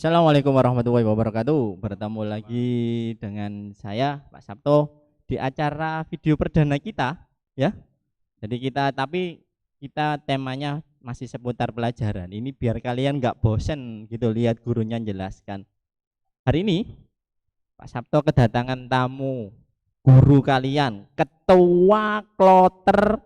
Assalamualaikum warahmatullahi wabarakatuh. Bertemu lagi dengan saya Pak Sabto di acara video perdana kita ya. Tapi kita temanya masih seputar pelajaran. Ini biar kalian nggak bosen gitu lihat gurunya jelaskan. Hari ini Pak Sabto kedatangan tamu guru kalian, Ketua Kloter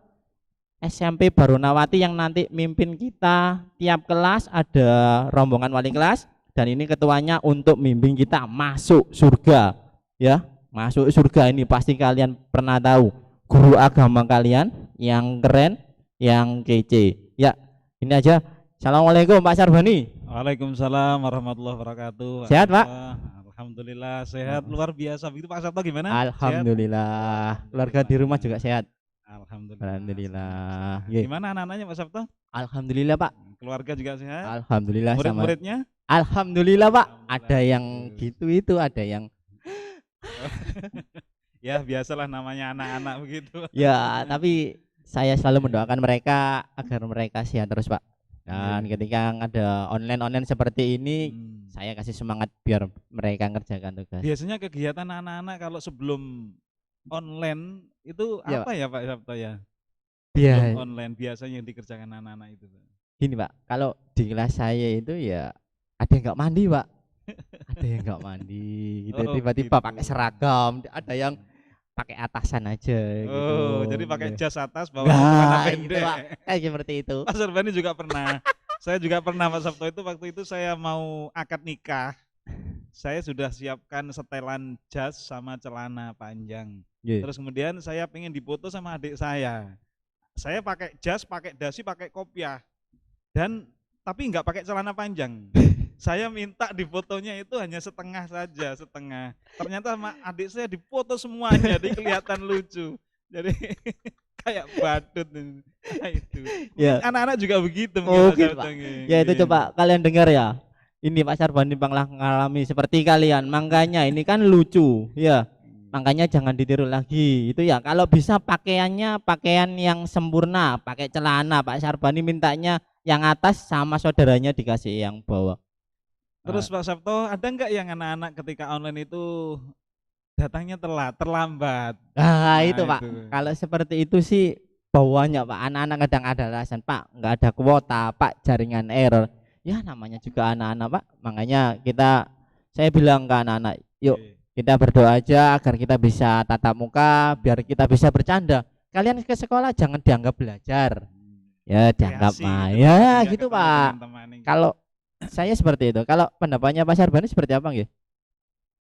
SMP Barunawati yang nanti mimpin kita tiap kelas ada rombongan wali kelas dan ini ketuanya untuk mimpin kita masuk surga ya. Masuk surga ini pasti kalian pernah tahu guru agama kalian yang keren, yang kece. Ya, ini aja. Assalamualaikum Pak Sarbani. Waalaikumsalam warahmatullahi wabarakatuh. Sehat Pak? Alhamdulillah sehat luar biasa. Begitu Pak Sabto gimana? Alhamdulillah. Keluarga di rumah juga sehat. Alhamdulillah. Alhamdulillah. Gimana anak-anaknya Pak Sabto? Alhamdulillah Pak. Keluarga juga sehat? Alhamdulillah. Murid-muridnya? Alhamdulillah Pak. Ada yang gitu itu, ada yang ya biasalah namanya anak-anak begitu. ya, tapi saya selalu mendoakan mereka agar mereka sehat terus Pak. Dan ketika ada online seperti ini, saya kasih semangat biar mereka ngerjakan tugas. Biasanya kegiatan anak-anak kalau sebelum online itu ya, apa Pak? Ya Pak Sabto ya? Iya. Online biasanya yang dikerjakan anak-anak itu Pak. Gini Pak, kalau di kelas saya itu ya ada yang nggak mandi Pak, ada yang nggak mandi gitu, tiba-tiba gitu. pakai seragam, ada yang pakai atasan aja gitu. Jadi pakai jas atas bawah celana pendek. Gitu, Pak. Kayak seperti itu. Mas Sarbani juga pernah. Saya juga pernah Mas Sabto itu waktu itu saya mau akad nikah. Saya sudah siapkan setelan jas sama celana panjang. Terus kemudian saya pengen dipoto sama adik saya. Saya pakai jas, pakai dasi, pakai kopiah. Dan tapi nggak pakai celana panjang. Saya minta di fotonya itu hanya setengah saja, setengah. Ternyata sama adik saya dipoto semuanya, jadi kelihatan lucu. Jadi kayak badut itu. Ya. Anak-anak juga begitu. Gitu, Pak. Ya itu coba kalian dengar ya. Ini Pak Sarbani pernah mengalami seperti kalian, makanya ini kan lucu, ya. Makanya jangan ditiru lagi. Itu ya. Kalau bisa pakaiannya pakaian yang sempurna, pakai celana. Pak Sarbani mintanya yang atas sama saudaranya dikasih yang bawah. Terus Pak Sabto, ada nggak yang anak-anak ketika online itu datangnya terlambat? Nah itu Pak, kalau seperti itu sih bawahnya Pak, anak-anak kadang ada alasan Pak, nggak ada kuota Pak, jaringan error. Ya namanya juga anak-anak Pak, makanya saya bilang ke anak-anak, yuk kita berdoa aja agar kita bisa tatap muka, biar kita bisa bercanda. Kalian ke sekolah jangan dianggap belajar, ya dianggap ya gitu Pak. Kalau saya seperti itu. Kalau pendapatnya Pak Sarbani seperti apa nggih?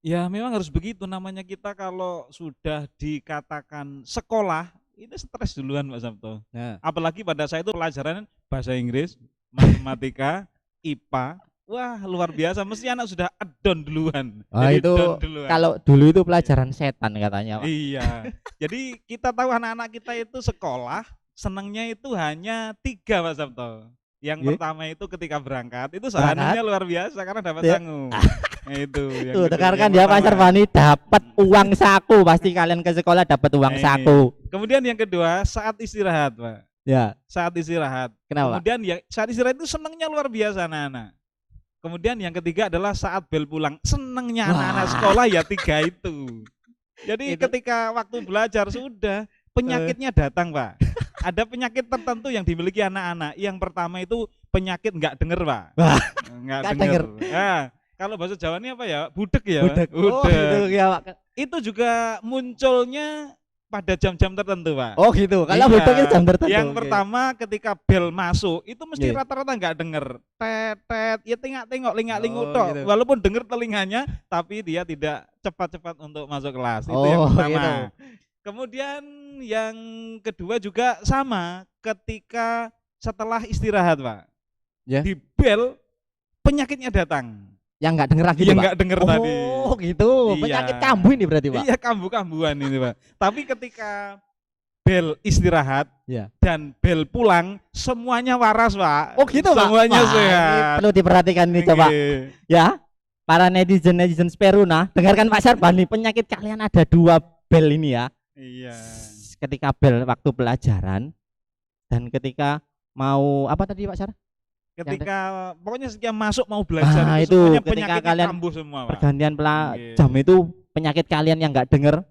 Ya memang harus begitu, namanya kita kalau sudah dikatakan sekolah ini stres duluan Pak Sabto. Nah. Apalagi pada saya itu pelajaran bahasa Inggris, matematika, IPA. Wah luar biasa, mesti anak sudah adon duluan. Jadi itu kalau dulu itu pelajaran setan katanya Pak. Iya. Jadi kita tahu anak-anak kita itu sekolah senangnya itu hanya 3 Pak Sabto. Yang pertama itu ketika berangkat itu sahannya luar biasa karena dapat sangu. Nah, itu. Tuh dengarkan ya Pak Sarbani, dapat uang saku, pasti kalian ke sekolah dapat uang saku. Kemudian yang kedua saat istirahat Pak. Ya. Saat istirahat. Kenapa? Kemudian ya saat istirahat itu senangnya luar biasa anak-anak. Kemudian yang ketiga adalah saat bel pulang. Senangnya anak-anak sekolah ya 3 itu. Jadi ketika waktu belajar sudah penyakitnya datang Pak. Ada penyakit tertentu yang dimiliki anak-anak. Yang pertama itu penyakit nggak denger Pak. Nggak denger. Nah, kalau bahasa Jawa ini apa ya? Budek ya. Budek. Oh, gitu ya Pak. Itu juga munculnya pada jam-jam tertentu Pak. Oh gitu. Kalau budek itu jam tertentu. Yang pertama ketika bel masuk itu mesti rata-rata nggak denger. Tet, ya tengok lingak-linguk tok. Gitu. Walaupun denger telinganya, tapi dia tidak cepat-cepat untuk masuk kelas. Itu yang pertama. Gitu. Kemudian yang kedua juga sama, ketika setelah istirahat Pak, di bel penyakitnya datang. Yang nggak denger lagi Yang nggak denger tadi. Oh gitu, penyakit kambuh ini berarti Pak? Iya kambuh-kambuhan ini Pak. Tapi ketika bel istirahat dan bel pulang, semuanya waras Pak. Oh gitu Pak? Semuanya sehat. Ini perlu diperhatikan ini coba. Ya, para netizen Speruna, dengarkan Pak Sarbani, penyakit kalian ada 2 bel ini ya. Iya. Ketika bel waktu pelajaran dan ketika mau apa tadi Pak Sar? Ketika pokoknya setiap masuk mau belajar itu semuanya ketika penyakitnya kalian kambuh semua, Pak. pergantian jam itu penyakit kalian yang enggak dengar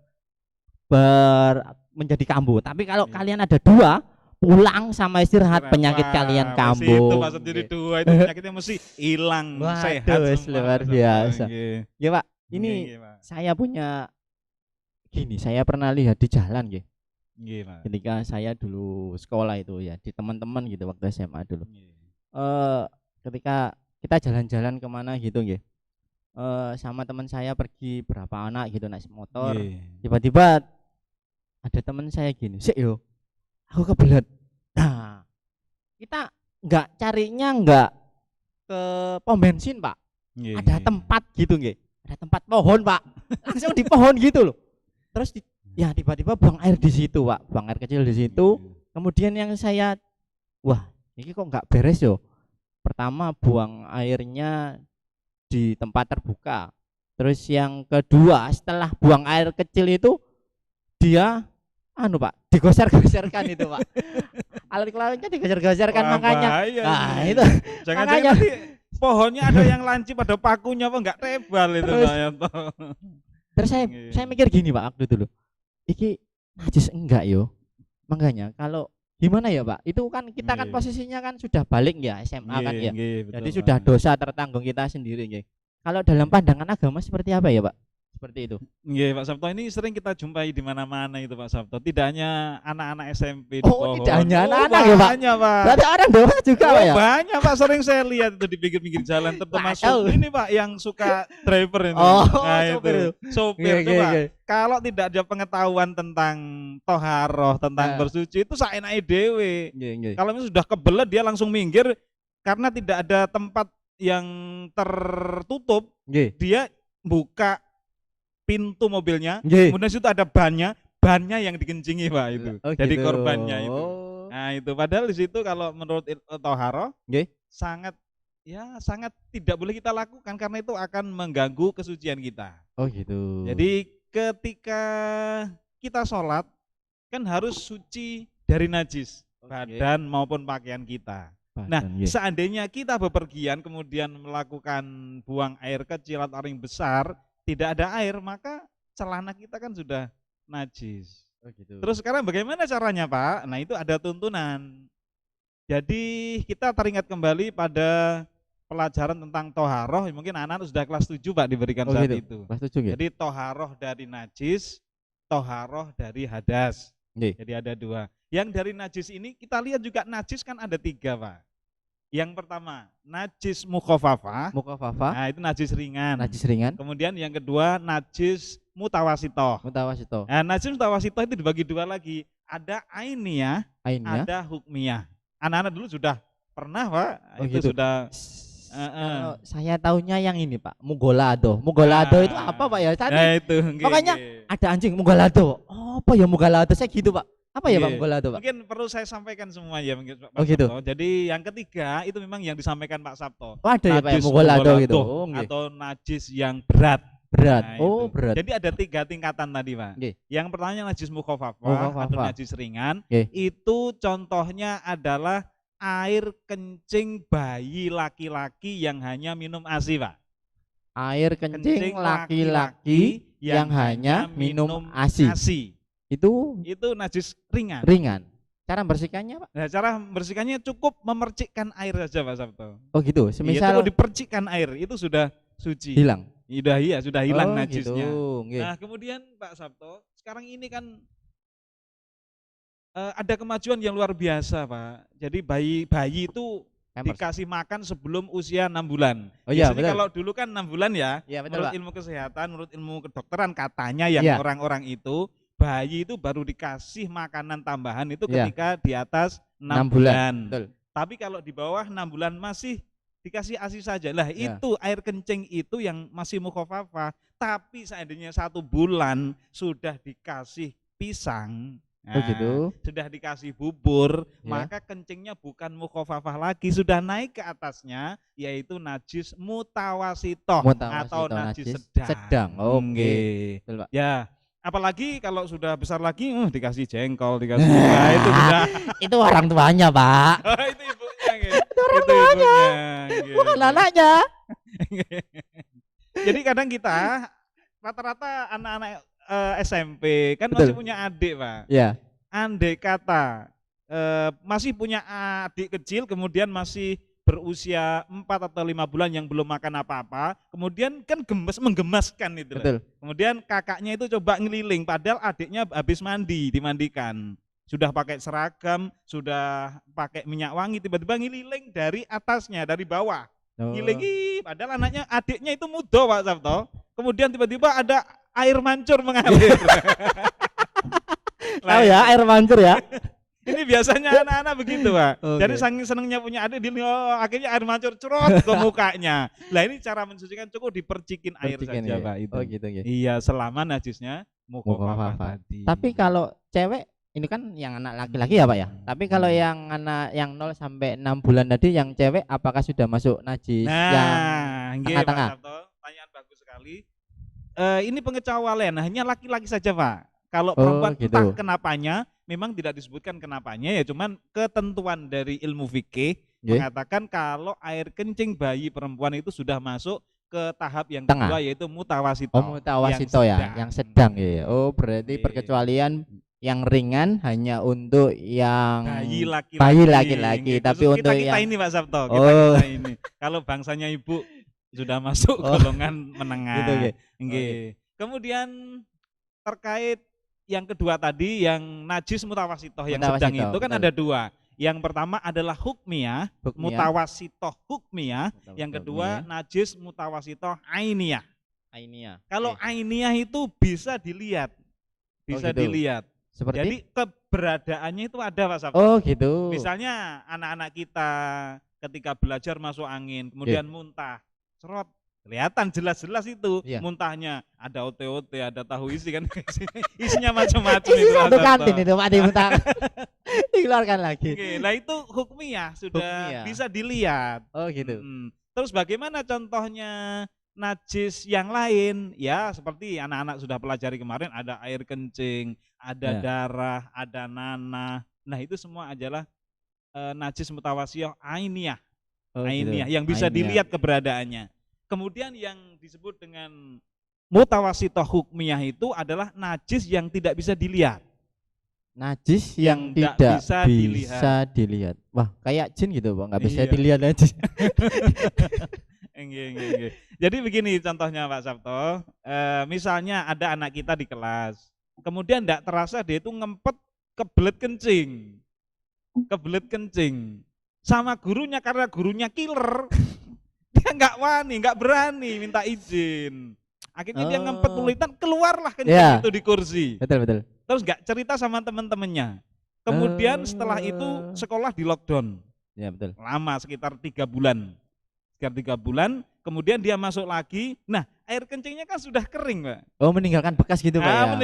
menjadi kambuh. Tapi kalau kalian ada 2 pulang sama istirahat, penyakit kalian kambuh. Itu maksud jadi 2 itu penyakitnya mesti hilang, sehat semua. Luar biasa. Ya Pak, ini saya punya gini, saya pernah lihat di jalan nggih. Ketika saya dulu sekolah itu ya, di teman-teman gitu waktu SMA dulu. Ketika kita jalan-jalan kemana gitu nggih. Sama teman saya pergi berapa anak gitu naik motor. Tiba-tiba ada teman saya gini, "Sik yo, aku kebelet." Nah, kita carinya ke pom bensin, Pak. Ada tempat gitu nggih. Ada tempat pohon, Pak. Langsung di pohon gitu loh. Terus ya tiba-tiba buang air di situ, Pak. Buang air kecil di situ. Kemudian yang saya, wah, ini kok nggak beres yo. Pertama buang airnya di tempat terbuka. Terus yang kedua, setelah buang air kecil itu dia Pak, digoser-goserkan itu, Pak. Alat kelaminnya digoser-goserkan makanya. Nah, itu. Jangan-jangan nanti pohonnya ada yang lancip, ada pakunya apa enggak tebal itu, Pak. Terus saya mikir gini, Pak, waktu dulu. Iki najis enggak yo? Makanya kalau gimana ya, Pak? Itu kan kita kan posisinya kan sudah balik ya SMA kan ya. Jadi sudah dosa tertanggung kita sendiri nggih. Kalau dalam pandangan agama seperti apa ya, Pak? Seperti itu. Iya, Pak Sabto, ini sering kita jumpai di mana-mana itu, Pak Sabto. Tidak hanya anak-anak SMP. Tidak hanya anak-anak ya, Pak. Banyak, Pak. Berarti orang dewasa juga, Pak ya? Banyak, Pak. Sering saya lihat itu di pinggir-pinggir jalan, termasuk ini, Pak, yang suka driver ini. Nah, sopir itu, Pak. Kalau tidak ada pengetahuan tentang toharoh, tentang bersuci, itu saenake dhewe. Kalau sudah kebelet dia langsung minggir karena tidak ada tempat yang tertutup. Dia buka pintu mobilnya, kemudian situ ada bannya yang dikencingi, Pak, itu. Jadi gitu. Korbannya itu. Nah, itu padahal di situ kalau menurut toharoh sangat tidak boleh kita lakukan karena itu akan mengganggu kesucian kita. Oh gitu. Jadi ketika kita sholat kan harus suci dari najis, badan maupun pakaian kita. Seandainya kita bepergian kemudian melakukan buang air kecil atau air besar, tidak ada air, maka celana kita kan sudah najis. Gitu. Terus sekarang bagaimana caranya, Pak? Nah, itu ada tuntunan. Jadi kita teringat kembali pada pelajaran tentang toharoh, mungkin anak-anak sudah kelas 7, Pak, diberikan saat gitu. itu. Kelas 7 ya? Jadi toharoh dari najis, toharoh dari hadas. Jadi ada 2. Yang dari najis ini kita lihat juga najis kan ada 3, Pak. Yang pertama, najis mukhafafah. Nah, itu najis ringan. Kemudian yang kedua, najis mutawasitoh. Nah, najis mutawasitoh itu dibagi 2 lagi. Ada ainiyah, ada hukmiyah. Anak-anak dulu sudah pernah, Pak. Itu gitu. Sudah saya tahunya yang ini, Pak, mugolado. Itu apa, Pak ya? Tadi. Itu. Makanya ada anjing mugolado. Oh, apa ya mugolado? Saya gitu, Pak. Apa ya, Pak, mugolado, Pak? Mungkin perlu saya sampaikan semua ya, mungkin Pak gitu. Sabto. Jadi yang ketiga itu memang yang disampaikan Pak Sabto. Ada ya, Pak, mugolado gitu. Atau najis yang berat. Berat. Berat. Jadi ada 3 tingkatan tadi, Pak. Yang pertama najis mukhafafah atau najis ringan. Itu contohnya adalah air kencing bayi laki-laki yang hanya minum ASI, Pak. Air kencing laki-laki yang hanya minum ASI. Itu najis ringan. Cara membersihkannya, Pak? Nah, cara membersihkannya cukup memercikkan air saja, Pak Sabto. Oh gitu. Semisal itu dipercikkan air itu sudah suci. Hilang. Sudah hilang najisnya. Gitu. Nah, kemudian Pak Sabto, sekarang ini kan ada kemajuan yang luar biasa, Pak. Jadi bayi itu dikasih makan sebelum usia 6 bulan. Jadi kalau dulu kan 6 bulan ya, menurut ilmu kesehatan, menurut ilmu kedokteran katanya yang orang-orang itu bayi itu baru dikasih makanan tambahan itu ketika di atas 6 bulan. Tapi kalau di bawah 6 bulan masih dikasih ASI saja. Lah itu air kencing itu yang masih mukhafafah. Tapi seandainya 1 bulan sudah dikasih pisang, sudah dikasih bubur, maka kencingnya bukan mukhafafah lagi, sudah naik ke atasnya, yaitu najis mutawasitoh atau najis sedang. Oke. Ya. Apalagi kalau sudah besar lagi, dikasih jengkol, dikasih itu sudah. Itu orang tuanya, Pak. Itu ibunya. Itu orang itu tuanya, ibunya. bukan anaknya. Jadi kadang kita rata-rata anak-anak SMP kan Betul. masih punya adik, Pak. Ya. Andai kata masih punya adik kecil, kemudian masih berusia 4 atau 5 bulan yang belum makan apa-apa, kemudian kan menggemaskan itu. Betul. Kemudian kakaknya itu coba ngeliling, padahal adiknya habis dimandikan. Sudah pakai seragam, sudah pakai minyak wangi, tiba-tiba ngeliling dari atasnya, dari bawah. Ngiling, padahal adiknya itu muda, Pak Sabto. Kemudian tiba-tiba ada air mancur mengalir. Tahu ya, air mancur ya. Ini biasanya anak-anak begitu, Pak. Okay. Jadi saking senengnya punya adik, akhirnya air mancur cerot ke mukanya. Lah ini cara mensucikan cukup dipercikin air saja, ya, Pak. Itu. Oh gitu. Iya, selama najisnya mukhafafah tadi. Tapi kalau cewek ini kan yang anak laki-laki ya, Pak ya. Tapi kalau yang anak yang 0 sampai 6 bulan tadi yang cewek apakah sudah masuk najis yang tengah-tengah? Pertanyaan bagus sekali. Ini pengecualian hanya laki-laki saja, Pak. Kalau perempuan gitu. entah kenapanya, memang tidak disebutkan kenapanya ya, cuman ketentuan dari ilmu fikih mengatakan kalau air kencing bayi perempuan itu sudah masuk ke tahap yang kedua yaitu mutawasito. Oh, mutawasito yang sedang ya. Oh, berarti perkecualian yang ringan hanya untuk yang bayi laki-laki, tapi untuk kita ini Pak Sabto, kita ini. Kalau bangsanya ibu sudah masuk golongan menengah. Gitu. Kemudian terkait yang kedua tadi yang najis mutawasitoh yang sedang itu kan ada dua. Yang pertama adalah hukmiyah. Mutawasitoh hukmiyah. Yang kedua najis mutawasitoh ainiyah. Kalau ainiyah itu bisa dilihat. Dilihat. Jadi keberadaannya itu ada, Pak Sabto. Oh gitu. Misalnya anak-anak kita ketika belajar masuk angin kemudian muntah. Serot. Kelihatan jelas-jelas itu muntahnya, ada ote-ote, ada tahu isi kan, isinya macam-macam itu. Satu kantin itu Pak dimuntah, dikeluarkan lagi. Nah itu hukmiyah sudah bisa dilihat. Oh gitu. Terus bagaimana contohnya najis yang lain? Ya seperti anak-anak sudah pelajari kemarin, ada air kencing, ada darah, ada nanah. Nah itu semua adalah najis mutawasiyah ainiyah, ainiyah yang bisa dilihat keberadaannya. Kemudian yang disebut dengan mutawasitoh hukmiyah itu adalah najis yang tidak bisa dilihat. Najis yang tidak bisa dilihat. Wah, kayak jin gitu, Pak, nggak bisa dilihat najis. Jadi begini contohnya, Pak Sabto. Misalnya ada anak kita di kelas, kemudian tidak terasa dia itu ngempet kebelet kencing sama gurunya karena gurunya killer. Dia nggak berani minta izin. Akhirnya dia ngempet peluitan, keluarlah kencing itu di kursi. Betul. Terus nggak cerita sama teman-temannya. Kemudian setelah itu sekolah di lockdown. Ya betul. Lama sekitar 3 bulan. Kemudian dia masuk lagi. Nah air kencingnya kan sudah kering, Pak. Oh meninggalkan bekas gitu, Pak ya?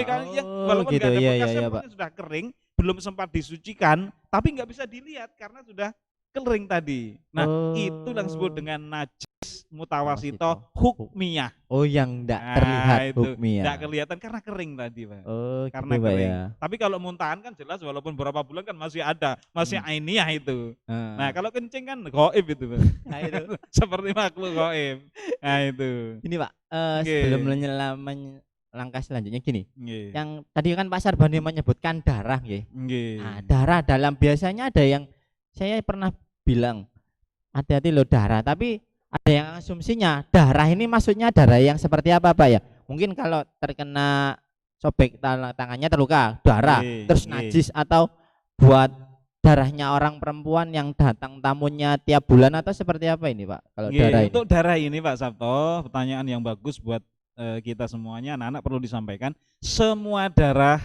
Walaupun gitu, nggak ada bekasnya Pak. Sudah kering, belum sempat disucikan, tapi nggak bisa dilihat karena sudah kering tadi. Nah itu yang disebut dengan najis mutawasitoh hukmiyah. Oh yang enggak terlihat hukmiyah. Enggak kelihatan karena kering tadi, Pak. Oh karena gitu, kering. Ya. Tapi kalau muntahan kan jelas walaupun beberapa bulan kan masih ada, masih ainiyah itu. Nah kalau kencing kan gaib itu, Pak. Nah itu seperti makhluk gaib. Nah itu. Ini Pak, sebelum langkah selanjutnya gini. Yang tadi kan Pak Sarbani menyebutkan darah, Nah, darah dalam biasanya ada yang saya pernah bilang hati-hati loh darah, tapi ada yang asumsinya darah ini maksudnya darah yang seperti apa, Pak ya? Mungkin kalau terkena sobek tangannya terluka darah, terus najis, atau buat darahnya orang perempuan yang datang tamunya tiap bulan, atau seperti apa ini, Pak? Kalau darah ini. Untuk darah ini, Pak Sabto, pertanyaan yang bagus buat kita semuanya, anak-anak perlu disampaikan, semua darah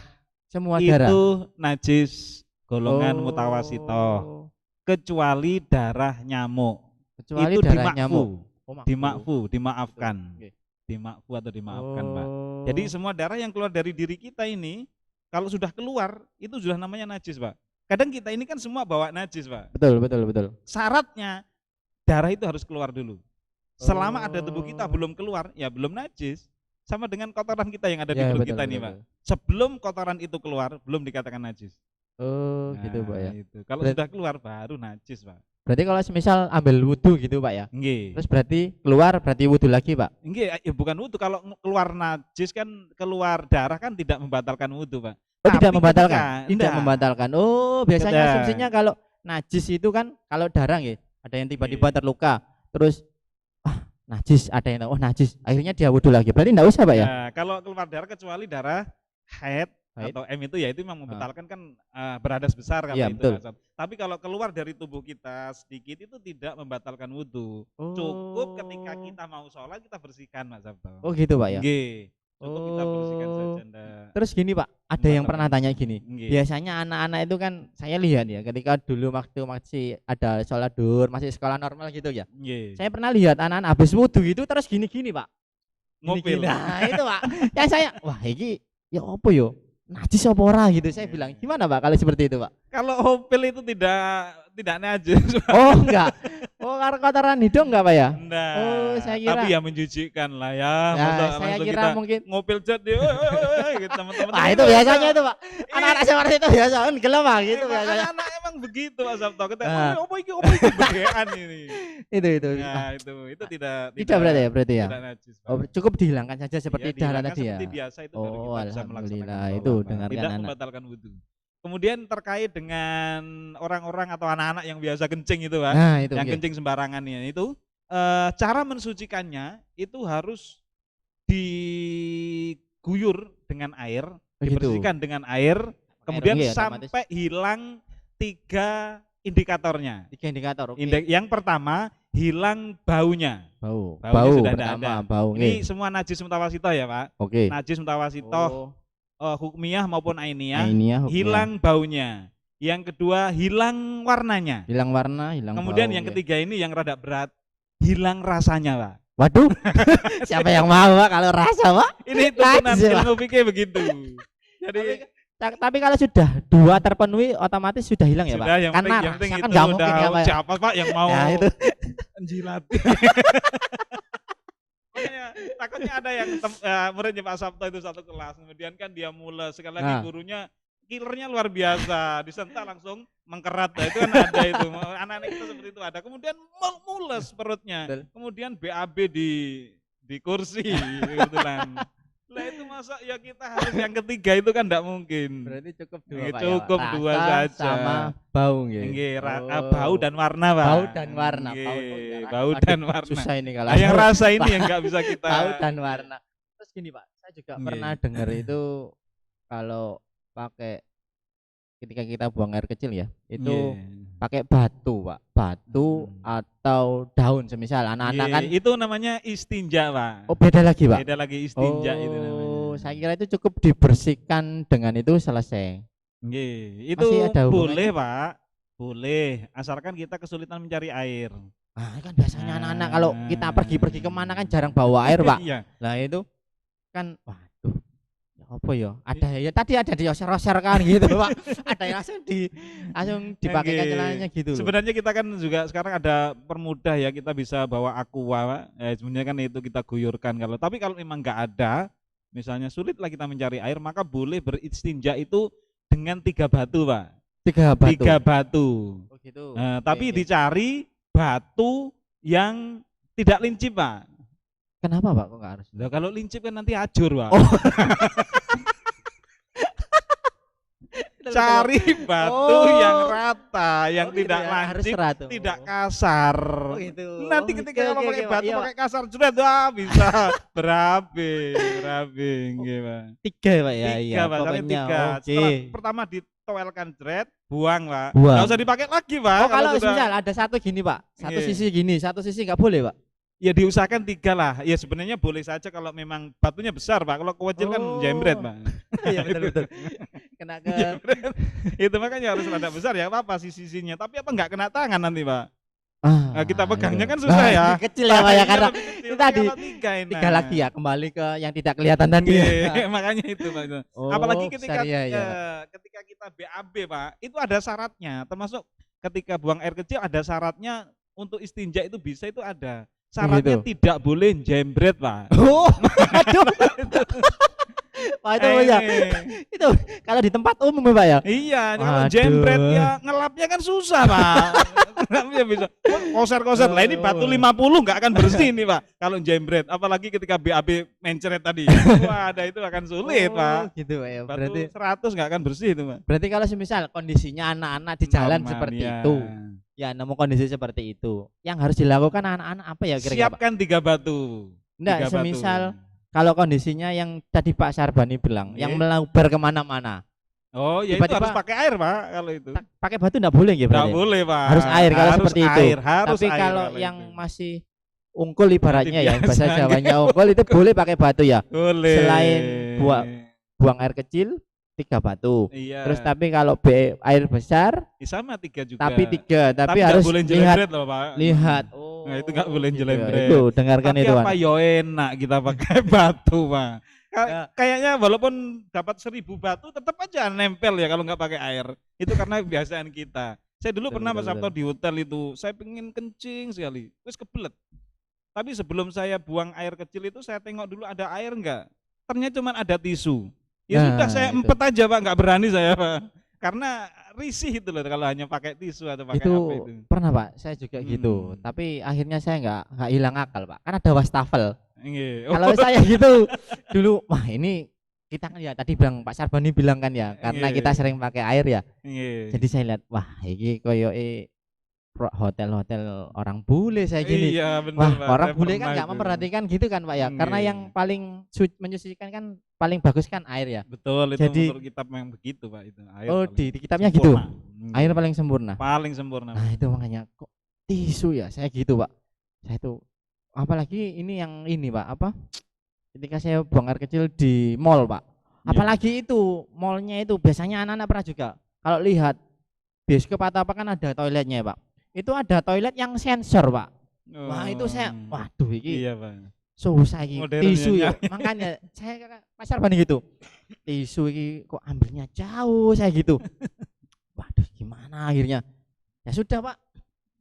itu najis golongan mutawasitoh. Kecuali darah nyamuk. Kecuali itu darah nyamuk. Dimaafkan. Dimakfu atau dimaafkan, Pak. Jadi semua darah yang keluar dari diri kita ini, kalau sudah keluar, itu sudah namanya najis, Pak. Kadang kita ini kan semua bawa najis, Pak. Betul. Syaratnya darah itu harus keluar dulu. Selama ada tubuh kita belum keluar, ya belum najis. Sama dengan kotoran kita yang ada di perut kita ini, Pak. Sebelum kotoran itu keluar, belum dikatakan najis. Oh, Nah, gitu Pak ya. itu. Kalau Berat- sudah keluar baru najis, Pak. Berarti kalau semisal ambil wudu gitu Pak ya. Nggih. Terus berarti keluar berarti wudu lagi Pak. Nggih, ya bukan wudu. Kalau keluar najis kan keluar darah kan tidak membatalkan wudu, Pak. Oh, tidak Tapi membatalkan. ketika- Tidak enggak. membatalkan. Oh, biasanya Tidak. asumsinya kalau najis itu kan kalau darah ya, ada yang tiba-tiba Iya. terluka, terus najis, ada yang tahu, oh najis, akhirnya dia wudu lagi. Berarti enggak usah Pak ya? Ya, kalau keluar darah kecuali darah haid Haid. atau M itu ya itu memang membatalkan kan beradas besar kalau Iya, itu. betul. Mas. Tapi kalau keluar dari tubuh kita sedikit itu tidak membatalkan wudhu. Oh. Cukup ketika kita mau sholat kita bersihkan, Mas Sabto. Oh gitu Pak ya. Nggih. Cukup kita bersihkan Oh. saja. Ndak. Terus gini Pak, ada yang Membatalkan. pernah tanya gini. Nggih. Biasanya anak-anak itu kan saya lihat ya, ketika dulu waktu masih ada sholat duhur, masih sekolah normal gitu ya. Nggih. Saya pernah lihat anak-anak habis wudu itu terus gini-gini Pak. Ngopil. Gini-gini. Nah itu Pak. Yang saya, wah ini ya apa yo? Najis apa ora gitu. Saya bilang, gimana Pak kalau seperti itu Pak? Kalau opil itu tidak najis. Oh enggak. Oh karena kotoran hidung enggak Pak ya? Enggak. Oh, saya kira- Tapi ya menjijikkan lah ya. Ya, Masa saya langsung kira kita mungkin ngopil jet dia gitu teman-teman. ah itu biasanya itu Pak. Anak-anak seperti itu biasa kan gelap Pak gitu Emang biasanya. anak emang begitu Mas Sabto. Kita Nah. apa iki begean ini. Itu. Nah, itu Tidak berarti ya berarti ya. Tidak najis. Pak. Oh, cukup dihilangkan saja seperti Iya, darah dihilangkan tadi ya. Seperti biasa itu baru Oh, kita bisa alhamdulillah. melaksanakan Itu sholat, Pak. dengarkan Tidak anak. membatalkan wudhu. Kemudian terkait dengan orang-orang atau anak-anak yang biasa kencing itu, Pak. Nah, itu Yang nggih. kencing sembarangan itu cara mensucikannya itu harus diguyur dengan air, Begitu. dibersihkan dengan air, kemudian Iya, otomatis. sampai hilang 3 indikatornya. 3 indikator. Oke. Yang pertama hilang baunya. Bau. Baunya Bau sudah tidak pertama, ada. bau Ini nggih. semua najis mutawasito ya, Pak. Oke. Najis mutawasito, Oh, hukmiyah maupun ainiyah, ini ya. hilang baunya. Yang kedua hilang warnanya. Hilang warna, hilang Kemudian bau, yang nggih. ketiga ini yang rada berat, hilang rasanya, Pak. Waduh. Siapa yang mau Pak kalau rasa Pak? Ini turunan Najis, Pak. ilmu fikih begitu. Jadi Tapi kalau sudah 2 terpenuhi otomatis sudah hilang ya Pak? sudah yang Karena penting rasa itu kan nggak mungkin udah ya Pak. Ya? siapa Pak yang mau Ya itu. menjilat. Makanya, takutnya ada yang muridnya Pak Sabto itu satu kelas, kemudian kan dia mules, sekali lagi Nah. gurunya killernya luar biasa, disentak langsung mengkerat. Nah, itu kan ada itu, anak-anak kita seperti itu ada. Kemudian mules perutnya, Betul. kemudian BAB di kursi, kebetulan. Lah itu masa ya kita harus yang ketiga itu kan enggak mungkin. Berarti cukup 2 Nggih, Pak cukup ya. dua Rasa saja. sama bau nggih. Nggih, Oh. bau dan warna, Pak. Bau dan warna. Nggih, Bau, oh, iya, bau aduh, dan warna. Susah ini kalau Nah, yang rasa ini yang enggak bisa kita. bau dan warna. Terus gini Pak, saya juga Nggih. pernah dengar itu kalau pakai ketika kita buang air kecil ya, itu Nggih. pakai batu Pak, batu atau daun semisal anak-anak Nggih, kan. itu namanya istinja, Pak. Oh beda lagi Pak. Beda lagi istinja itu namanya. Oh, saya kira itu cukup dibersihkan dengan itu selesai. Nggih, itu Masih ada hubungannya? boleh, Pak. Boleh, asalkan kita kesulitan mencari air. Ah kan biasanya anak-anak kalau kita Nah. pergi-pergi kemana kan jarang bawa air Pak. Iya. Lah itu kan waduh ya apa ya? Ada ya tadi ada di oser-oser kan gitu Pak. Ada yang langsung dipakai Nggih. celananya gitu loh. Sebenarnya kita kan juga sekarang ada permudah ya, kita bisa bawa aqua, Pak. Sebenarnya kan itu kita guyurkan tapi kalau memang nggak ada, misalnya sulitlah kita mencari air, maka boleh beristinja itu dengan 3 batu, Pak. 3 batu. 3 batu. Oh gitu. Tapi Oke. dicari batu yang tidak lincip, Pak. Kenapa Pak kok nggak harus? Nah, kalau lincip kan nanti ajur, Pak. Oh. Cari batu Oh. yang rata, yang Oh, gitu tidak ya, harus lancip, rata. tidak kasar. Oh gitu. Nanti Oh, ketika oke, kalau oke, pakai oke, batu Pak. Iya, pakai kasar jret, wah bisa berabe, nggih, Pak. 3 Pak ya, iya. Tiga, Pak, kali Pokoknya 3. oke. Setelah pertama ditoelkan jret, buang, Pak. Buang. Nggak usah dipakai lagi, Pak. Oh kalau sudah- misal ada satu gini Pak, satu Iya. sisi gini, satu sisi nggak boleh Pak. Ya diusahakan 3 lah. Ya sebenarnya boleh saja kalau memang batunya besar, Pak. Kalau kecil kan Oh. jembret, Pak. Iya betul. Kena ke Itu makanya harus rada besar ya, apa sisinya. Tapi apa nggak kena tangan nanti, Pak? ah, Nah, kita pegangnya iya. kan susah ya. Ini kecil ya Pak ya Iya, karena lebih kecil. itu tadi, Kalau 3 enak. 3 lagi ya kembali ke yang tidak kelihatan tadi. Iya, makanya itu, Pak. Oh, Apalagi ketika syariah ya, Pak. ketika kita BAB, Pak, itu ada syaratnya. Termasuk ketika buang air kecil ada syaratnya untuk istinja itu bisa itu ada. Syaratnya gitu. tidak boleh jembret, Pak. Oh, aduh. Wah, itu ya. Itu kalau di tempat umum ya Pak ya. Iya, kalau jembret ya ngelapnya kan susah Pak. Ngelapnya bisa koser-koser. Lah ini batu 50 nggak akan bersih nih Pak. Kalau jembret, apalagi ketika BAB mencret tadi. Wah, ada itu akan sulit Pak. Gitu Pak ya. Berarti 100 nggak akan bersih itu Pak. Berarti kalau semisal kondisinya anak-anak di jalan seperti itu, ya nemu kondisi seperti itu, yang harus dilakukan anak-anak apa ya kira-kira? Siapkan 3 batu. Enggak, semisal kalau kondisinya yang tadi Pak Sarbani bilang, yang melebar kemana-mana. Oh, ya itu harus pakai air Pak kalau itu. Pakai batu enggak boleh ya berarti? Enggak boleh Pak. Harus air kalau seperti itu. Tapi kalau yang masih ungkul ibaratnya ya, bahasa Jawanya ungkul itu boleh pakai batu ya. Boleh. Selain buang air kecil 3 batu. Iya. Terus tapi kalau air besar sama 3 juga. Tapi harus boleh lihat loh, Pak. Lihat. Nah, itu enggak boleh jelembret. Itu dengarkan tapi itu. Apa yo enak kita pakai batu, Pak. Kayaknya walaupun dapat 1000 batu tetap aja nempel ya kalau nggak pakai air. Itu karena kebiasaan kita. Saya dulu pernah Mas Sabto di hotel itu, saya pengen kencing sekali, terus kebelet. Tapi sebelum saya buang air kecil itu saya tengok dulu ada air enggak. Ternyata cuma ada tisu. Ya sudah saya empet aja Pak, nggak berani saya Pak. Karena risih itu loh kalau hanya pakai tisu atau pakai apa itu. Pernah Pak, saya juga gitu. Tapi akhirnya saya nggak hilang akal Pak. Kan ada wastafel. Kalau saya gitu dulu, wah ini kita kan ya tadi bilang Pak Sarbani bilang kan ya, karena kita sering pakai air ya. Jadi saya lihat, wah ini koyo hotel-hotel orang bule saya gini. Iya, bener, wah Pak, orang bule kan nggak memperhatikan gitu kan Pak ya. Karena yang paling menyucikan kan paling bagus kan air ya. Betul, itu jadi, menurut kitab yang begitu Pak itu. Air di kitabnya sempurna. Gitu. Air paling sempurna. Paling sempurna. Nah itu makanya kok tisu ya saya gitu Pak. Saya itu apalagi ini yang ini Pak apa? Ketika saya buang air kecil di mall Pak. Apalagi itu mallnya itu biasanya anak-anak pernah juga. Kalau lihat bioskop atau apa kan ada toiletnya Pak. Itu ada toilet yang sensor Pak. Wah itu saya, waduh ini iya, Pak. susah ini tisu ya. Makanya saya Mas Sarbani gitu. Tisu ini kok ambilnya jauh saya gitu. Waduh gimana akhirnya? Ya sudah Pak.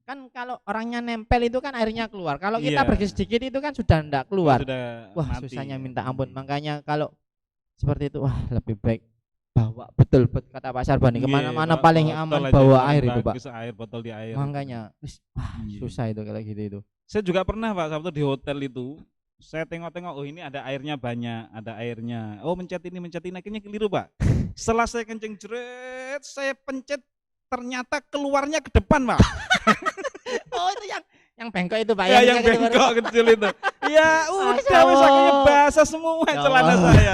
Kan kalau orangnya nempel itu kan airnya keluar. Kalau kita pergi sedikit itu kan sudah enggak keluar. Wah mati, susahnya minta ampun. Makanya kalau seperti itu wah lebih baik bawa betul kata Pak Sarbani kemana-mana paling aman bawa air itu Pak. Air botol di air. Makanya wah susah itu kalau gitu itu. Saya juga pernah Pak Sabtu di hotel itu. Saya tengok-tengok oh ini ada airnya banyak, ada airnya. Oh mencet ini akhirnya keliru Pak. Setelah saya kencing jeret, saya pencet ternyata keluarnya ke depan Pak. Oh itu yang bengkok itu Pak ya? Yang bengkok kecil itu. Ya udah wis akhirnya basah semua celana saya.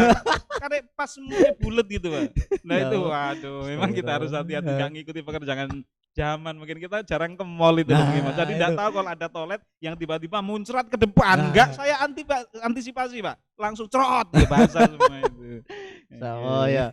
Karena pas semuanya bulat gitu Pak. Nah itu waduh memang kita harus hati-hati gak ngikuti pekerjaan zaman. Mungkin kita jarang ke mall itu jadi tidak tahu kalau ada toilet yang tiba-tiba muncrat ke depan. Enggak saya antisipasi Pak. Langsung cerot ya basah semua itu. Oh ya.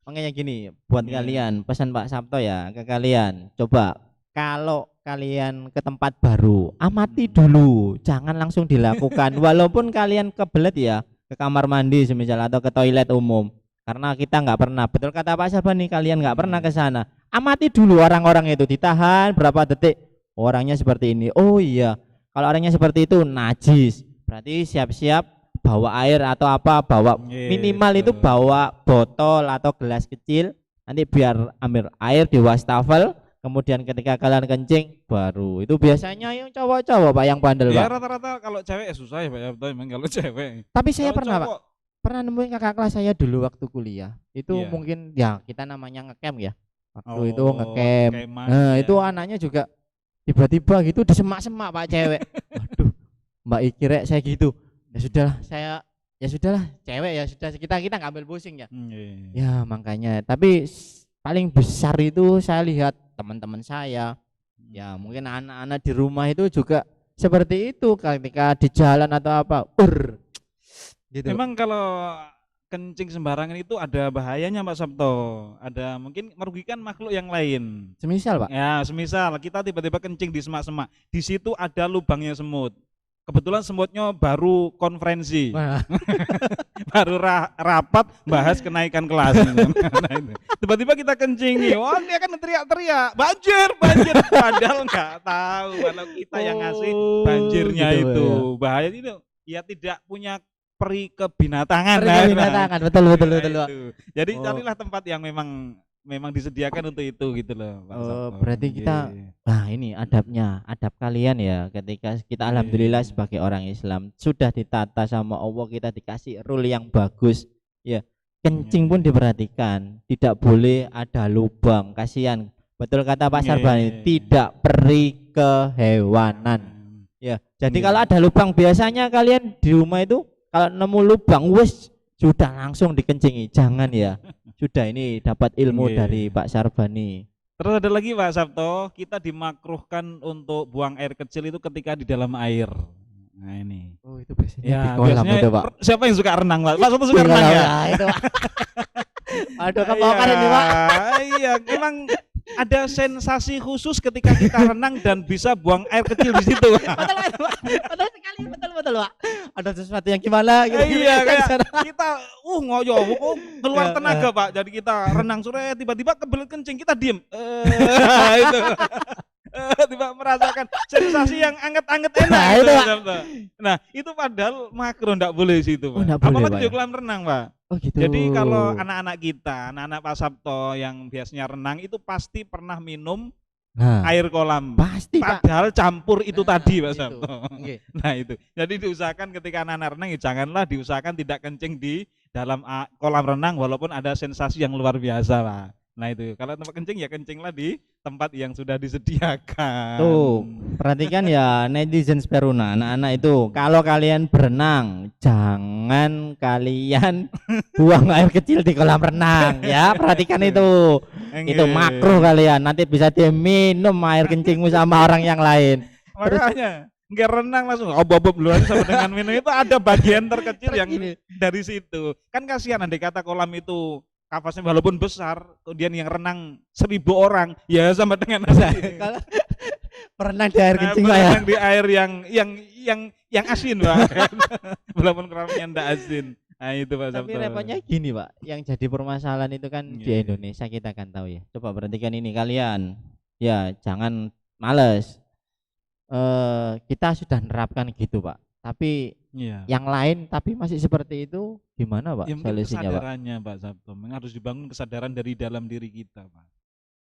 Makanya gini, buat kalian pesan Pak Sabto ya ke kalian, coba kalau kalian ke tempat baru, amati dulu, jangan langsung dilakukan. Walaupun kalian kebelet ya ke kamar mandi semisal atau ke toilet umum, karena kita nggak pernah. Betul kata Pak Sarbani, kalian nggak pernah ke sana. Amati dulu orang-orang itu, ditahan berapa detik. Orangnya seperti ini. Oh iya, kalau orangnya seperti itu najis, berarti siap-siap bawa air atau apa, bawa minimal itu bawa botol atau gelas kecil, nanti biar ambil air di wastafel, kemudian ketika kalian kencing baru. Itu biasanya yang cowok-cowok Pak yang bandel Pak. Ya rata-rata kalau cewek susah ya Pak ya, memang kalau cewek. Tapi saya pernah Pak, pernah nemuin kakak kelas saya dulu waktu kuliah. Itu mungkin ya kita namanya ngecamp ya. Waktu itu ngecamp. Nah, itu anaknya juga tiba-tiba gitu disemak-semak Pak cewek. Waduh, Mbak Ikirek saya gitu. Ya sudahlah cewek ya sudah kita nggak ambil pusing ya. Ya makanya tapi paling besar itu saya lihat teman-teman saya ya mungkin anak-anak di rumah itu juga seperti itu ketika di jalan atau apa gitu. Memang kalau kencing sembarangan itu ada bahayanya Pak Sabto, ada mungkin merugikan makhluk yang lain. Semisal Pak? Ya semisal kita tiba-tiba kencing di semak-semak, di situ ada lubangnya semut. Kebetulan semutnya baru konferensi, baru rapat bahas kenaikan kelas. Tiba-tiba kita kencing nih, wah dia kan teriak-teriak, banjir, padahal nggak tahu kalau kita yang ngasih banjirnya gitu, itu bahaya itu. Ya tidak punya peri kebinatangan. Peri kebinatangan, betul. Jadi carilah tempat yang memang disediakan untuk itu gitu loh, Pak Sabto. Berarti kita ini adab kalian ya, ketika kita alhamdulillah sebagai orang Islam sudah ditata sama Allah, kita dikasih rule yang bagus ya. Kencing pun diperhatikan, tidak boleh ada lubang, kasihan. Betul kata Pak Sarbani, tidak peri kehewanan. Ya, jadi kalau ada lubang, biasanya kalian di rumah itu kalau nemu lubang wes sudah langsung dikencingi, jangan ya. Sudah, ini dapat ilmu dari Pak Sarbani. Terus ada lagi Pak Sabto, kita dimakruhkan untuk buang air kecil itu ketika di dalam air. Nah ini. Oh itu biasanya ya, di kolam biasanya itu Pak. Siapa yang suka renang Pak? Pak Sabto suka renang ya? Itu Pak. Aduh kepokan ini Pak. Iya, memang ada sensasi khusus ketika kita renang dan bisa buang air kecil di situ. Betul sekali, betul Pak. Ada sesuatu yang gimana gitu. Iya, kayak kita ngoyo keluar tenaga Pak. Jadi kita renang sore tiba-tiba kebelet kencing, kita diem. Itu. Tiba merasakan sensasi yang anget-anget enak gitu, Nah itu padahal makro ndak boleh situ Pak. Apalagi di kolam renang Pak. Oh gitu. Jadi kalau anak-anak kita, anak-anak Pak Sabto yang biasanya renang itu pasti pernah minum air kolam. Pasti padahal Pak. Campur itu tadi Pak Sabto. Nah itu. Jadi diusahakan ketika anak-anak renang janganlah diusahakan tidak kencing di dalam kolam renang walaupun ada sensasi yang luar biasa Pak. Nah itu, kalau tempat kencing ya kencinglah di tempat yang sudah disediakan. Tuh, perhatikan ya netizen Speruna, anak-anak itu, kalau kalian berenang, jangan kalian buang air kecil di kolam renang ya, perhatikan itu. Itu makruh kalian, nanti bisa diminum air kencingmu sama orang yang lain. Makanya nggak renang langsung obob duluan sama dengan minum itu ada bagian terkecil yang dari situ. Kan kasihan andai kata kolam itu kapasnya walaupun besar, kemudian yang renang 1.000 orang, ya sama dengan kalau berenang di air kencing Pak ya. Berenang di air yang asin Pak. Walaupun kolamnya ndak asin. Nah itu Pak Sabto. Tapi repotnya gini Pak, yang jadi permasalahan itu kan di Indonesia kita kan tahu ya. Coba perhatikan ini kalian. Ya, jangan males. Kita sudah nerapkan gitu Pak. Tapi yang lain tapi masih seperti itu gimana Pak? Ya, solusinya kesadarannya Pak Sabto, memang harus dibangun kesadaran dari dalam diri kita Pak.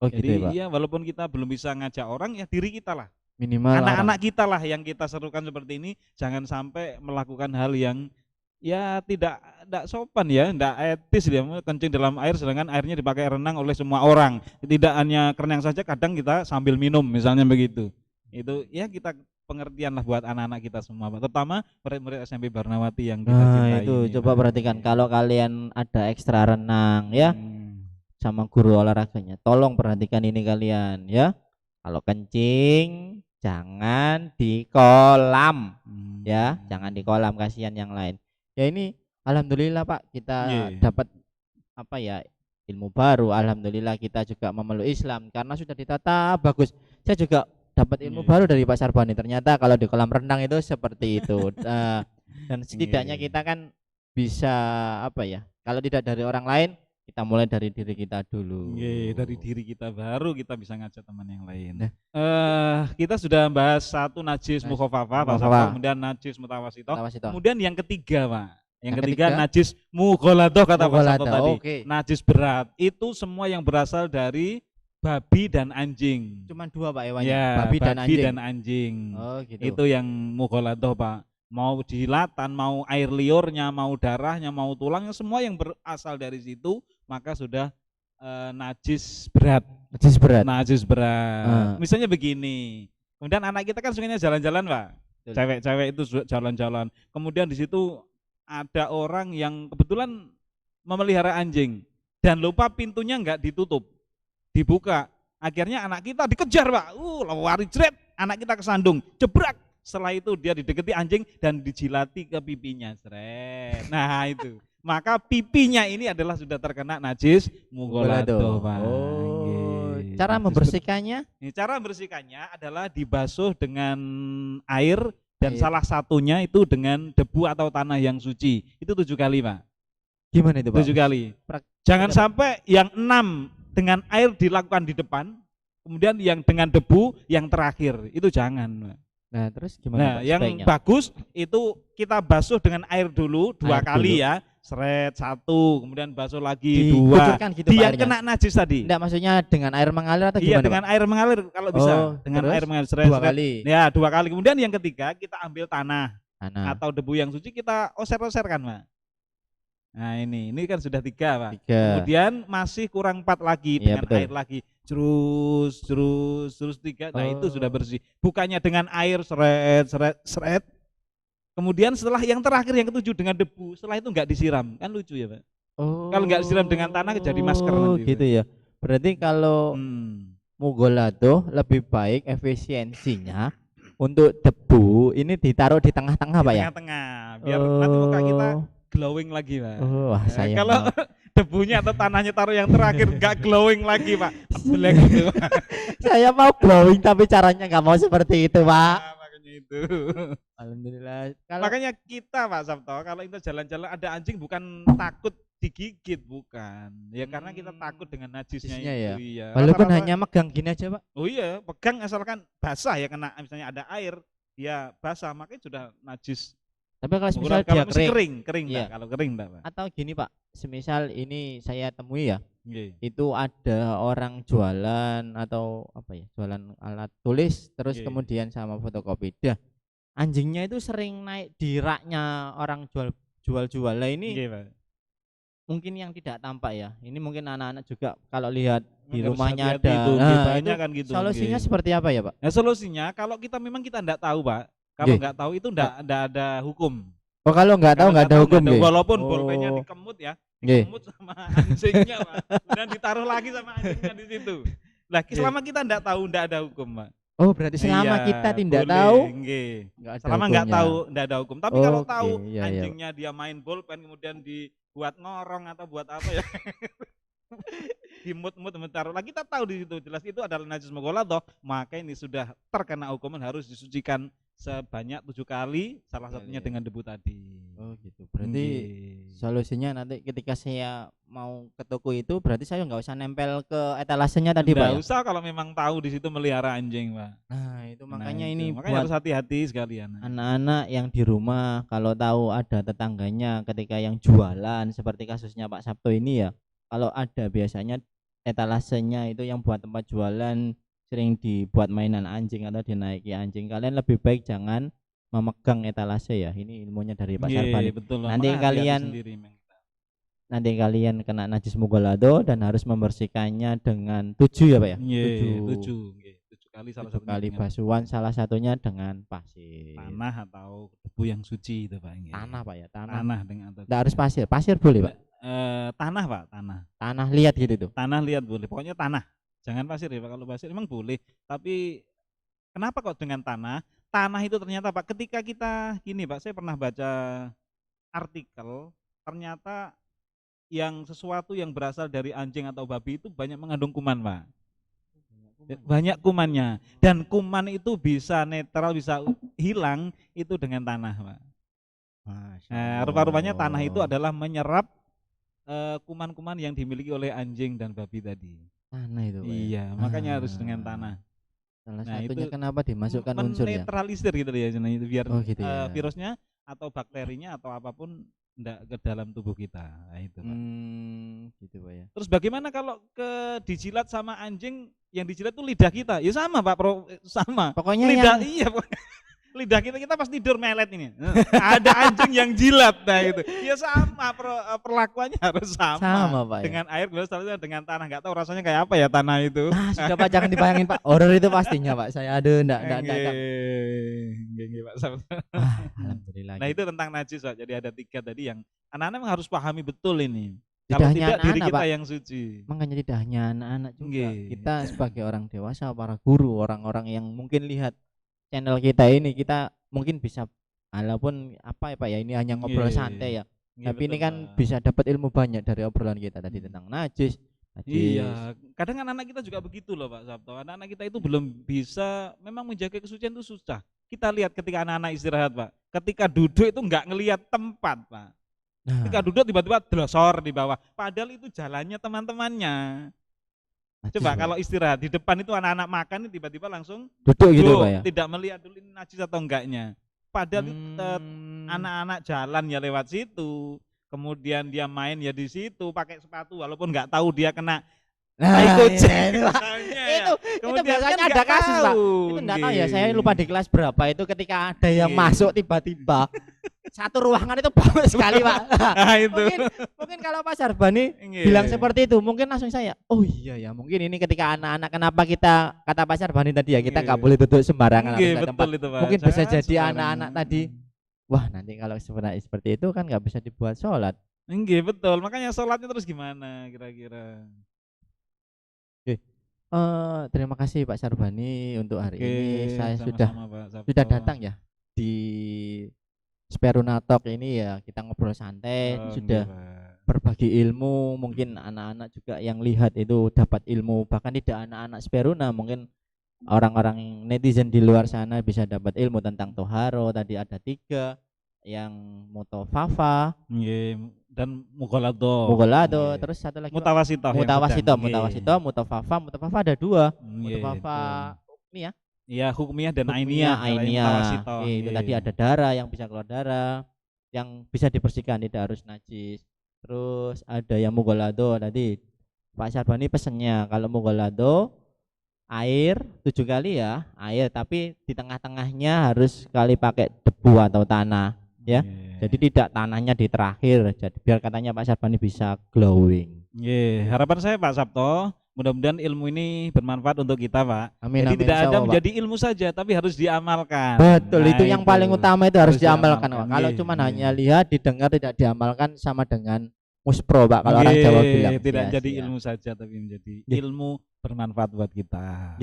Oh jadi gitu ya, Pak? Iya, walaupun kita belum bisa ngajak orang ya diri kita lah. Minimal anak-anak kita lah yang kita serukan seperti ini, jangan sampai melakukan hal yang ya tidak sopan ya, tidak etis ya, kencing dalam air sedangkan airnya dipakai renang oleh semua orang. Tidak hanya kerenang saja, kadang kita sambil minum misalnya begitu. Itu ya kita pengertian lah buat anak-anak kita semua Pak, terutama murid-murid SMP Barnawati yang kita cintai. Itu coba perhatikan kalau kalian ada ekstra renang ya sama guru olahraganya, tolong perhatikan ini kalian ya. Kalau kencing jangan di kolam ya, jangan di kolam, kasihan yang lain. Ya ini alhamdulillah Pak, kita dapat apa ya, ilmu baru. Alhamdulillah kita juga memeluk Islam karena sudah ditata bagus. Saya juga dapat ilmu baru dari Pak Sarbani, ternyata kalau di kolam renang itu seperti itu. Dan setidaknya kita kan bisa apa ya, kalau tidak dari orang lain kita mulai dari diri kita dulu. Dari diri kita baru kita bisa ngajak teman yang lain. Kita sudah bahas satu najis mukhafafah, kemudian najis mutawasito. Kemudian yang ketiga Pak, yang ketiga najis mughaladoh kata Pak Sabto tadi. Najis berat itu semua yang berasal dari babi dan anjing. Cuman dua Pak hewannya, ya, babi dan anjing. Oh gitu. Itu yang mughaladoh Pak. Mau jilatan, mau air liurnya, mau darahnya, mau tulangnya, semua yang berasal dari situ maka sudah najis berat. Najis berat. Misalnya begini. Kemudian anak kita kan sukanya jalan-jalan Pak. Cewek-cewek itu jalan-jalan. Kemudian di situ ada orang yang kebetulan memelihara anjing dan lupa pintunya enggak ditutup, dibuka. Akhirnya anak kita dikejar Pak. Lari jret, anak kita kesandung, jebrak. Setelah itu dia didekati anjing dan dijilati ke pipinya, jret. Nah itu, maka pipinya ini adalah sudah terkena najis mughaladoh Pak. Cara membersihkannya? Cara membersihkannya adalah dibasuh dengan air dan salah satunya itu dengan debu atau tanah yang suci. Itu 7 kali Pak. Gimana itu Pak? 7 kali. Jangan sampai yang 6 dengan air dilakukan di depan, kemudian yang dengan debu yang terakhir, itu jangan. Nah, terus gimana Nah, Pak yang sebaiknya? bagus itu kita basuh dengan air dulu 2 Air kali dulu. ya. Seret 1 kemudian basuh lagi 2. Dikucurkan gitu Di Pak yang airnya? kena najis tadi. Enggak, maksudnya dengan air mengalir atau Iya, gimana Pak? dengan air mengalir kalau bisa. Oh, Dengan terus air mengalir 2 seret-seret. kali Ya, 2 kali. Kemudian yang ketiga kita ambil tanah tanah. atau debu yang suci kita oser-oserkan, Pak. Nah, ini kan sudah 3, Pak. 3. Kemudian masih kurang 4 lagi Iya dengan betul. air lagi. Terus 3. Nah, itu sudah Oh. bersih. Bukannya dengan air seret. Kemudian setelah yang terakhir yang ketujuh dengan debu, setelah itu enggak disiram. Kan lucu ya, Pak. Kalau enggak disiram dengan tanah jadi masker Oh, nanti, Pak. gitu ya. Berarti kalau Hmm. Mugolado lebih baik efisiensinya untuk debu ini ditaruh di tengah-tengah Di Pak ya? tengah-tengah biar nanti muka kita glowing lagi, Pak. Oh, wah, sayang Kalau banget. debunya atau tanahnya taruh yang terakhir enggak glowing lagi, Pak. Black gitu, Pak. Saya mau glowing tapi caranya nggak mau seperti itu Pak. Nah, makanya itu. Alhamdulillah. Kalau Makanya kita Pak Sabto kalau kita jalan-jalan ada anjing bukan takut digigit, bukan. Ya karena kita takut dengan najisnya najisnya itu. ya. Iya. Walaupun Rata-rata, hanya megang gini aja Pak. oh iya, pegang asalkan basah ya, kena misalnya ada air, dia basah makanya sudah najis. Tapi kalau Ukuran semisal kalau dia mesti kering, kering iya. enggak? Kalau kering enggak, Pak? Atau gini Pak, semisal ini saya temui ya, Nggih. itu ada orang jualan atau apa ya, jualan alat tulis terus Nggih. kemudian sama fotokopi. Dah, anjingnya itu sering naik di raknya orang jual lah ini. Nggih, Pak. Mungkin yang tidak tampak ya. Ini mungkin anak-anak juga kalau lihat di Harus rumahnya hati-hati ada. itu, Nah, banyak itu kan gitu. solusinya Nggih. seperti apa ya, Pak? Nah, solusinya kalau kita memang kita enggak tahu, Pak. Kalau Nggih. enggak tahu itu enggak ada hukum. Oh, kalau nggak tahu Kalau nggak ada hukum nggih. walaupun Oh. bolpennya dikemut ya, Nggih. dikemut sama anjingnya, Pak. Dan ditaruh lagi sama anjingnya di situ. Lah, selama kita enggak tahu enggak ada hukum, Pak. Oh, berarti selama Iya, kita tidak boleh, tahu nggih. nggak ada Selama enggak hukumnya. tahu enggak ada hukum. Tapi kalau Oke, tahu iya, iya. anjingnya dia main bolpen kemudian dibuat ngorong atau buat apa ya. Dimut-mut taruh lagi, kita tahu di situ jelas itu adalah najis mughaladhah, maka ini sudah terkena hukuman harus disucikan sebanyak 7 kali, salah satunya Iya. dengan debu tadi. Oh, gitu. Berarti Nggih. solusinya nanti ketika saya mau ke toko itu berarti saya nggak usah nempel ke etalasenya tadi, Pak Nggak ya? usah kalau memang tahu di situ melihara anjing, Pak. Nah, itu makanya Nah, ini makanya buat harus hati-hati sekalian. anak-anak yang di rumah kalau tahu ada tetangganya ketika yang jualan seperti kasusnya Pak Sabto ini ya, kalau ada biasanya etalasenya itu yang buat tempat jualan sering dibuat mainan anjing atau dinaiki anjing, kalian lebih baik jangan memegang etalase ya. Ini ilmunya dari Pak Sarpani. Betul. Nanti Makanya hati-hati kalian sendiri, memang. nanti kalian kena najis mughaladhah dan harus membersihkannya dengan 7 ya Pak ya? Nggih, 7 kali, salah 7 satunya kali dengan basuhan, salah satunya dengan pasir. tanah atau debu yang suci itu, Pak. Nggih. Tanah Pak ya, tanah. Tanah dengan atau Enggak harus pasir. Pasir boleh Pak? tanah, Pak, tanah. Tanah liat gitu tuh. Tanah liat boleh, pokoknya tanah. Jangan pasir ya, Pak. Kalau pasir emang boleh, tapi kenapa kok dengan tanah? Tanah itu ternyata, Pak, ketika kita gini, Pak, saya pernah baca artikel, ternyata yang sesuatu yang berasal dari anjing atau babi itu banyak mengandung kuman, Pak. Banyak kumannya, dan kuman itu bisa netral, bisa hilang itu dengan tanah, Pak. Rupa-rupanya tanah itu adalah menyerap kuman-kuman yang dimiliki oleh anjing dan babi tadi. Tanah itu Pak ya? Iya, makanya harus dengan tanah. Salah Nah, satunya itu kenapa dimasukkan unsur ya? menetralisir gitu ya, itu biar Oh gitu ya. virusnya atau bakterinya atau apapun enggak ke dalam tubuh kita. Nah, itu, Pak. Gitu Pak ya. Terus bagaimana kalau dijilat sama anjing, yang dijilat itu lidah kita? Ya sama, Pak, sama. Pokoknya Lidah, yang iya, lidah kita pas tidur melet ini. Ada anjing yang jilat, nah itu. Ya sama, perlakuannya harus sama. sama Pak ya. Dengan air, selanjutnya dengan tanah. Enggak tahu rasanya kayak apa ya tanah itu. Nah, sudah Pak jangan dibayangin Pak. Horor itu pastinya Pak. Saya aduh enggak. Nggih, Pak Sabto. Alhamdulillah. Nah, itu tentang najis, Pak. Jadi ada 3 tadi yang anak-anak memang harus pahami betul ini. Tidak Kalau hanya tidak diri anak-anak, kita Pak. yang suci. Makanya tidak hanya anak-anak juga. Nggih. Kita sebagai orang dewasa, para guru, orang-orang yang mungkin lihat channel kita ini, kita mungkin bisa walaupun apa ya Pak ya, ini hanya ngobrol Nggih. santai ya. Nggih, Tapi ini betul, kan Pak. bisa dapat ilmu banyak dari obrolan kita tadi tentang najis. Iya, kadang anak-anak kita juga begitu loh, Pak Sabto. Anak-anak kita itu belum bisa, memang menjaga kesucian itu susah. Kita lihat ketika anak-anak istirahat, Pak. Ketika duduk itu enggak ngelihat tempat, Pak. Nah, Ketika duduk tiba-tiba delosor di bawah. Padahal itu jalannya teman-temannya. Coba kalau istirahat di depan itu anak-anak makan tiba-tiba langsung duduk gitu Pak ya. Tidak melihat dulu ini najis atau enggaknya. Padahal anak-anak jalan ya lewat situ. Kemudian dia main ya di situ pakai sepatu walaupun nggak tahu dia kena kucing itu, ya. itu biasanya kan ada kasus Pak. Itu enggak tahu ya, saya lupa di kelas berapa itu ketika ada yang masuk tiba-tiba satu ruangan itu bau sekali Pak. Nah, itu. Mungkin kalau Pak Sarbani bilang seperti itu, mungkin langsung saya, oh iya ya, mungkin ini ketika anak-anak kenapa kita kata Pak Sarbani tadi ya, kita nggak boleh duduk sembarangan tempat. Itu, Pak. Mungkin bisa jadi anak-anak tadi, wah nanti kalau seperti itu kan nggak bisa dibuat sholat. Enggak, betul. Makanya sholatnya terus gimana kira-kira? Terima kasih Pak Sarbani untuk hari ini. Saya sudah datang ya di Speruna Talk ini ya, kita ngobrol santai, sudah berbagi ilmu. Mungkin anak-anak juga yang lihat itu dapat ilmu, bahkan tidak anak-anak Speruna, mungkin orang-orang netizen di luar sana bisa dapat ilmu tentang toharo. Tadi ada 3 yang mutofafa dan mughalado, terus satu lagi mutawasito, mutofafa ada 2, mutofafa ini ya. Iya, hukmiyah dan ainiyah. Itu tadi ada darah, yang bisa keluar darah, yang bisa dibersihkan, tidak harus najis. Terus ada yang mughalado tadi Pak Sarbani pesennya, kalau mughalado air 7 kali ya, air, tapi di tengah-tengahnya harus sekali pakai debu atau tanah ya. Jadi tidak tanahnya di terakhir, jadi biar katanya Pak Sarbani bisa glowing. Harapan saya Pak Sabto, mudah-mudahan ilmu ini bermanfaat untuk kita Pak. Amin, jadi amin, tidak ada Pak. Menjadi ilmu saja, tapi harus diamalkan. Betul, itu yang paling utama, itu harus diamalkan Pak. Kalau cuma hanya lihat, didengar, tidak diamalkan sama dengan muspro Pak, kalau orang Jawa bilang. Tidak jadi ilmu saja, tapi menjadi ilmu bermanfaat buat kita.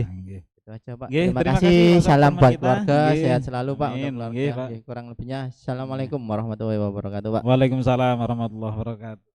Itu aja Pak. Terima kasih. Salam buat kita. keluarga, sehat selalu Pak. Amin. Untuk keluarga. Kurang lebihnya, assalamualaikum warahmatullahi wabarakatuh Pak. Waalaikumsalam warahmatullahi wabarakatuh.